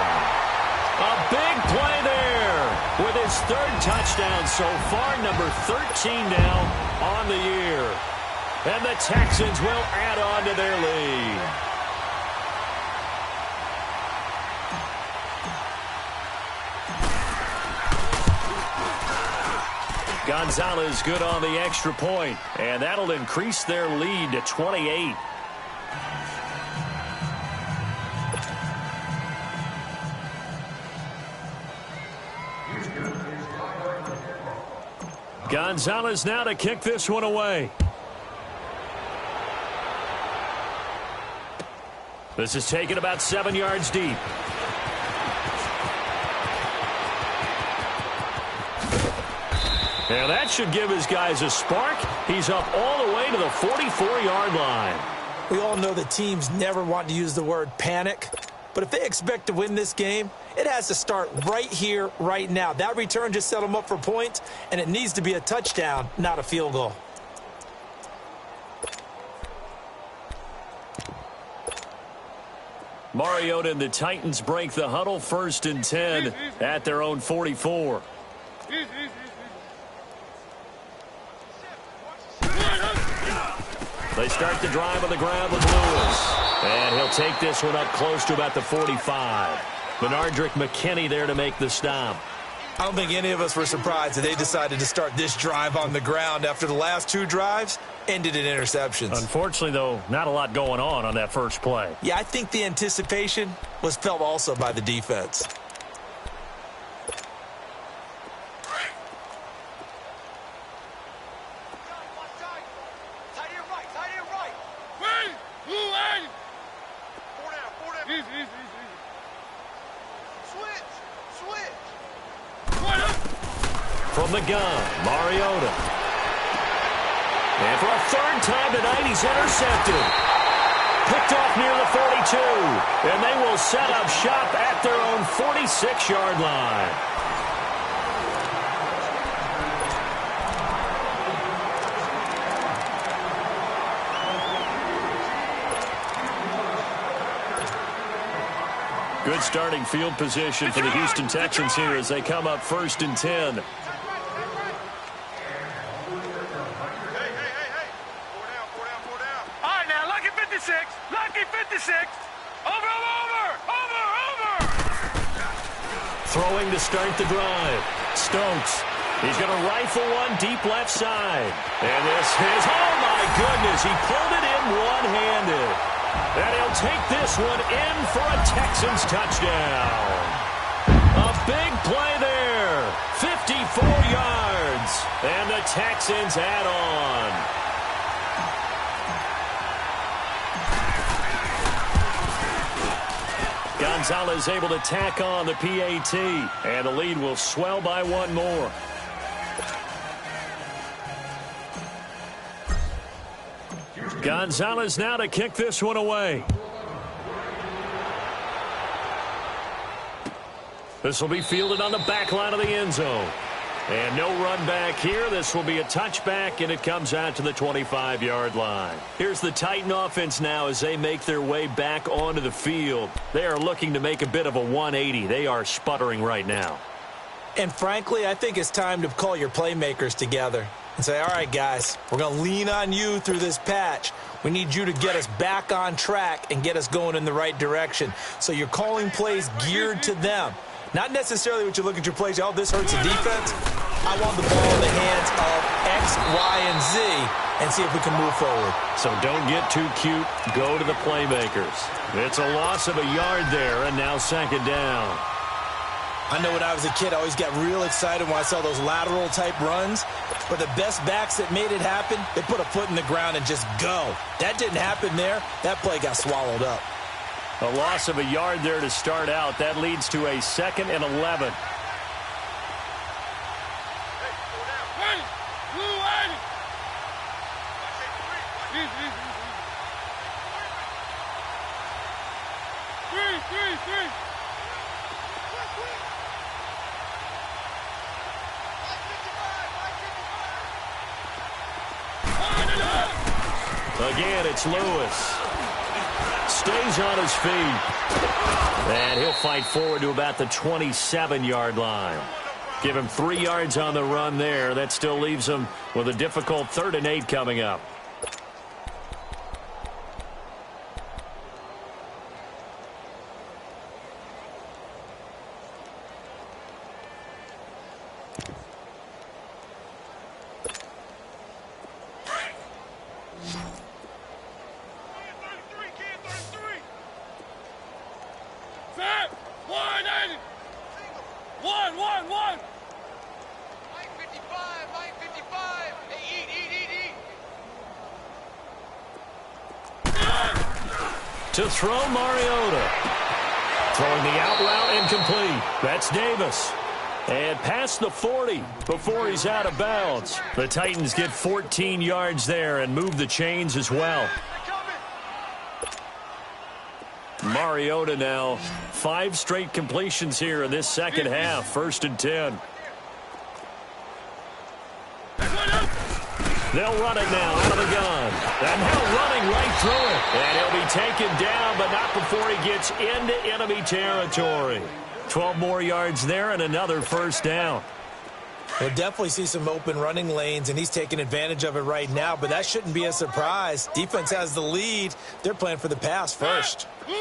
A big play there with his 3rd touchdown so far, number 13 now on the year. And the Texans will add on to their lead. Gonzalez good on the extra point, and that'll increase their lead to 28. Gonzalez now to kick this one away. This is taken about 7 yards deep. And that should give his guys a spark. He's up all the way to the 44-yard line. We all know that teams never want to use the word panic. But if they expect to win this game, it has to start right here, right now. That return just set them up for points, and it needs to be a touchdown, not a field goal. Mariota and the Titans break the huddle, 1st and 10 at their own 44. They start the drive on the ground with Lewis. And he'll take this one up close to about the 45. Benardrick McKinney there to make the stop. I don't think any of us were surprised that they decided to start this drive on the ground after the last 2 drives ended in interceptions. Unfortunately, though, not a lot going on that first play. Yeah, I think the anticipation was felt also by the defense. From the gun, Mariota. And for a 3rd time tonight, he's intercepted. Picked off near the 42. And they will set up shop at their own 46-yard line. Good starting field position for the Houston Texans here as they come up 1st and 10. Throwing to start the drive. Stokes. He's going to rifle one deep left side. And this is, oh my goodness, he pulled it in one-handed. And he'll take this one in for a Texans touchdown. A big play there. 54 yards. And the Texans add on. Gonzalez able to tack on the PAT, and the lead will swell by 1 more. Gonzalez now to kick this one away. This will be fielded on the back line of the end zone. And no run back here. This will be a touchback, and it comes out to the 25-yard line. Here's the Titan offense now as they make their way back onto the field. They are looking to make a bit of a 180. They are sputtering right now. And frankly, I think it's time to call your playmakers together and say, all right, guys, we're going to lean on you through this patch. We need you to get us back on track and get us going in the right direction. So you're calling plays geared to them. Not necessarily what you look at your plays, oh, this hurts the defense. I want the ball in the hands of X, Y, and Z and see if we can move forward. So don't get too cute. Go to the playmakers. It's a loss of a yard there, and now 2nd down. I know when I was a kid, I always got real excited when I saw those lateral-type runs. But the best backs that made it happen, they put a foot in the ground and just go. That didn't happen there. That play got swallowed up. A loss of a yard there to start out. That leads to a 2nd and 11. Again, it's Lewis. Stays on his feet. And he'll fight forward to about the 27-yard line. Give him 3 yards on the run there. That still leaves him with a difficult 3rd and 8 coming up. One. To throw, Mariota. Throwing the out route incomplete. That's Davis. And past the 40 before he's out of bounds. The Titans get 14 yards there and move the chains as well. Mariota now, 5 straight completions here in this second half. 1st and 10. They'll run it now out of the gun. And now running right through it. And he'll be taken down, but not before he gets into enemy territory. 12 more yards there and another 1st down. We'll definitely see some open running lanes, and he's taking advantage of it right now, but that shouldn't be a surprise. Defense has the lead. They're playing for the pass first. Keep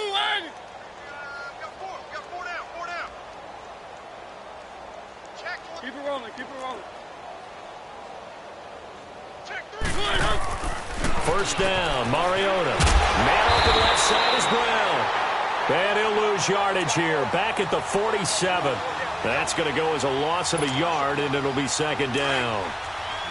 it rolling, keep it rolling. 1st down, Mariota. Man open left side is Brown. And he'll lose yardage here. Back at the 47. That's going to go as a loss of a yard, and it'll be 2nd down.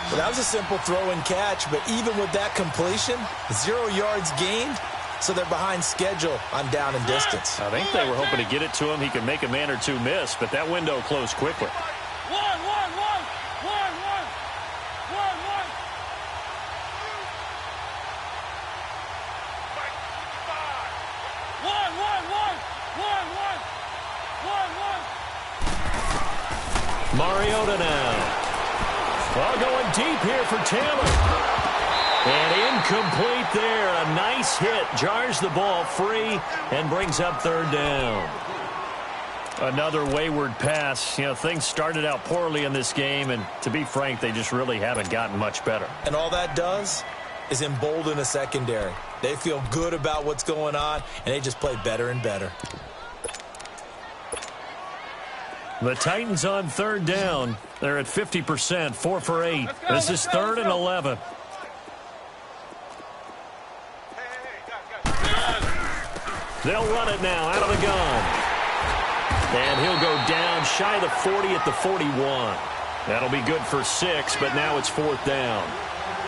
Well, that was a simple throw and catch, but even with that completion, 0 yards gained, so they're behind schedule on down and distance. I think they were hoping to get it to him. He could make a man or two miss, but that window closed quickly. Mariota now. Well, going deep here for Taylor. And incomplete there. A nice hit. Jars the ball free and brings up 3rd down. Another wayward pass. You know, things started out poorly in this game, and to be frank, they just really haven't gotten much better. And all that does is embolden a secondary. They feel good about what's going on, and they just play better and better. The Titans on 3rd down. They're at 50%, 4 for 8. This is 3rd and 11. They'll run it now out of the gun. And he'll go down shy of the 40 at the 41. That'll be good for 6, but now it's 4th down.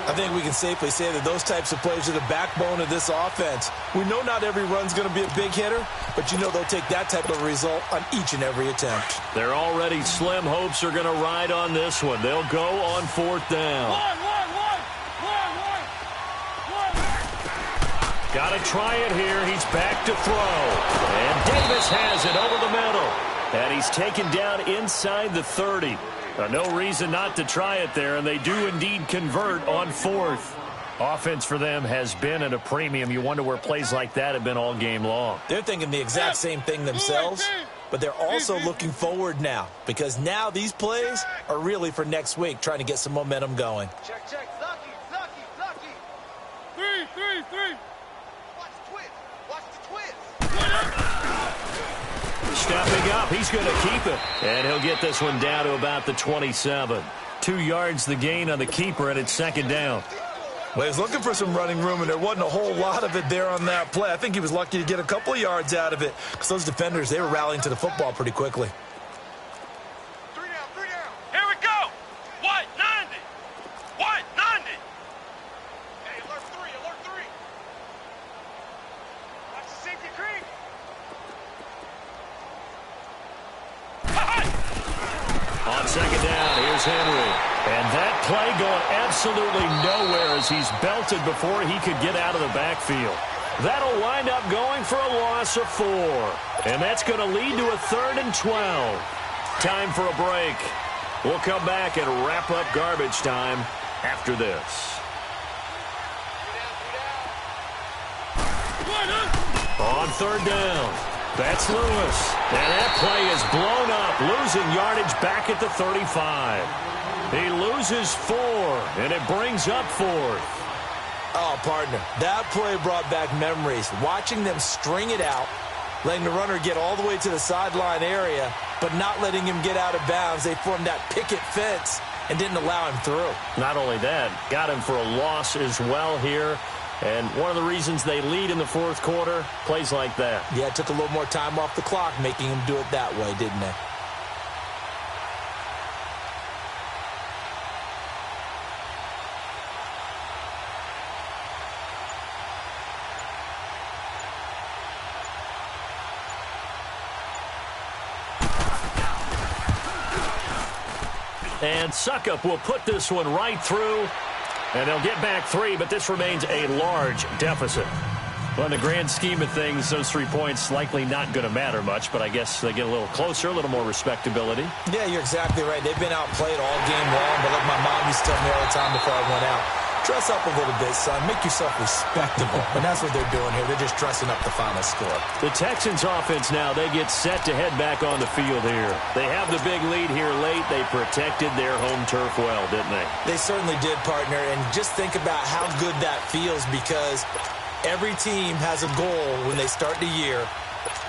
I think we can safely say that those types of plays are the backbone of this offense. We know not every run's going to be a big hitter, but you know they'll take that type of result on each and every attempt. They're already slim hopes are going to ride on this one. They'll go on 4th down. Got to try it here. He's back to throw. And Davis has it over the middle. And he's taken down inside the 30. No reason not to try it there, and they do indeed convert on 4th. Offense for them has been at a premium. You wonder where plays like that have been all game long. They're thinking the exact same thing themselves, but they're also looking forward now, because now these plays are really for next week, trying to get some momentum going. Check. Lucky. 3. Watch the twist. Stepping up, he's going to keep it. And he'll get this one down to about the 27. 2 yards the gain on the keeper, and it's 2nd down. Well, he was looking for some running room, and there wasn't a whole lot of it there on that play. I think he was lucky to get a couple of yards out of it, because those defenders, they were rallying to the football pretty quickly. 3 down. Here we go. White 90. Hey, alert 3. Watch the safety creek. On 2nd down, here's Henry. And that play going absolutely nowhere as he's belted before he could get out of the backfield. That'll wind up going for a loss of 4. And that's going to lead to a 3rd and 12. Time for a break. We'll come back and wrap up garbage time after this. On 3rd down. That's Lewis. And that play is blown up, losing yardage back at the 35. He loses 4, and it brings up 4th. Oh, partner, that play brought back memories. Watching them string it out, letting the runner get all the way to the sideline area, but not letting him get out of bounds. They formed that picket fence and didn't allow him through. Not only that, got him for a loss as well here. And one of the reasons they lead in the 4th quarter, plays like that. Yeah, it took a little more time off the clock, making him do it that way, didn't it? And Suckup will put this one right through. And they'll get back 3, but this remains a large deficit. Well, in the grand scheme of things, those 3 points likely not going to matter much, but I guess they get a little closer, a little more respectability. Yeah, you're exactly right. They've been outplayed all game long, but like my mom used to tell me all the time before I went out, dress up a little bit, son. Make yourself respectable. And that's what they're doing here. They're just dressing up the final score. The Texans offense now, they get set to head back on the field here. They have the big lead here late. They protected their home turf well, didn't they? They certainly did, partner. And just think about how good that feels, because every team has a goal when they start the year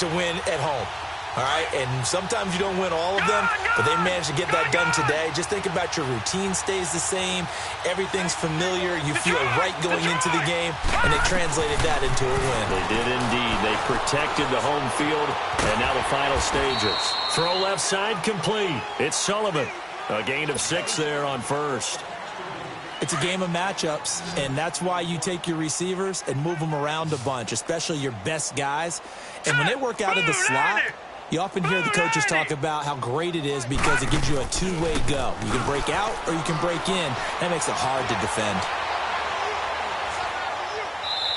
to win at home. All right, and sometimes you don't win all of them, but they managed to get that done today. Just think about your routine stays the same. Everything's familiar. You feel right going into the game, and they translated that into a win. They did indeed. They protected the home field, and now the final stages. Throw left side complete. It's Sullivan. A gain of 6 there on first. It's a game of matchups, and that's why you take your receivers and move them around a bunch, especially your best guys. And when they work out of the slot, you often hear the coaches talk about how great it is because it gives you a two-way go. You can break out or you can break in. That makes it hard to defend.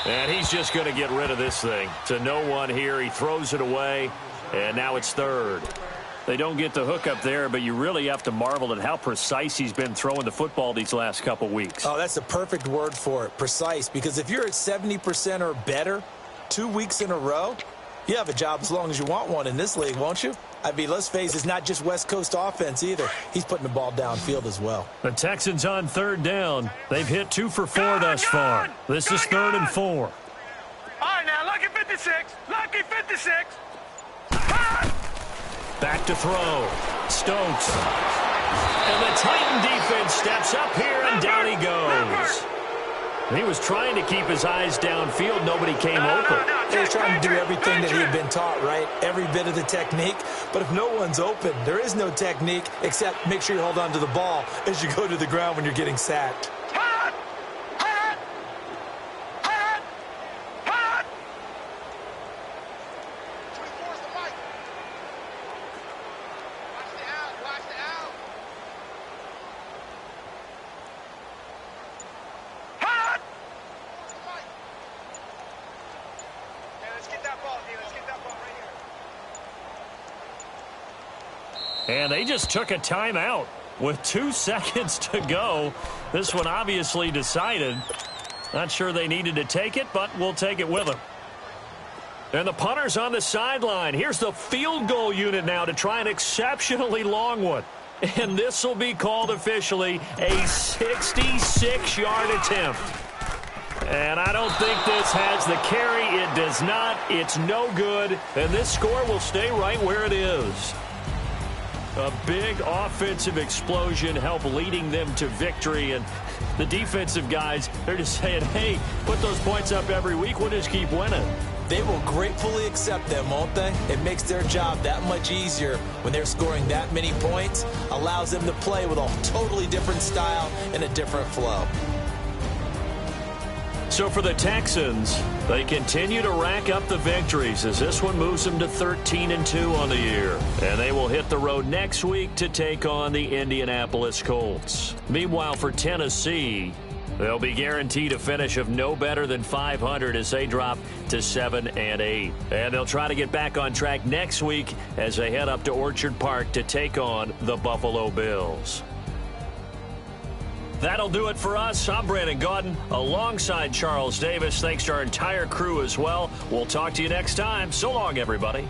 And he's just going to get rid of this thing. To no one here. He throws it away, and now it's third. They don't get the hook up there, but you really have to marvel at how precise he's been throwing the football these last couple weeks. Oh, that's the perfect word for it, precise, because if you're at 70% or better 2 weeks in a row, you have a job as long as you want one in this league, won't you? I mean, let's face it, it's not just West Coast offense either. He's putting the ball downfield as well. The Texans on third down. They've hit 2 for 4 thus far. This is 3rd and 4. All right, now, lucky 56. Lucky 56. Back to throw. Stokes. And the Titan defense steps up here, and down he goes. He was trying to keep his eyes downfield. Nobody came open. He was trying to do everything that he had been taught, right? Every bit of the technique. But if no one's open, there is no technique except make sure you hold on to the ball as you go to the ground when you're getting sacked. And they just took a timeout with 2 seconds to go. This one obviously decided. Not sure they needed to take it, but we'll take it with them. And the punter's on the sideline. Here's the field goal unit now to try an exceptionally long one. And this will be called officially a 66-yard attempt. And I don't think this has the carry. It does not. It's no good. And this score will stay right where it is. A big offensive explosion helped leading them to victory. And the defensive guys, they're just saying, hey, put those points up every week. We'll just keep winning. They will gratefully accept them, won't they? It makes their job that much easier when they're scoring that many points. Allows them to play with a totally different style and a different flow. So for the Texans, they continue to rack up the victories as this one moves them to 13-2 on the year. And they will hit the road next week to take on the Indianapolis Colts. Meanwhile, for Tennessee, they'll be guaranteed a finish of no better than 500 as they drop to 7-8. And they'll try to get back on track next week as they head up to Orchard Park to take on the Buffalo Bills. That'll do it for us. I'm Brandon Gaudin alongside Charles Davis. Thanks to our entire crew as well. We'll talk to you next time. So long, everybody.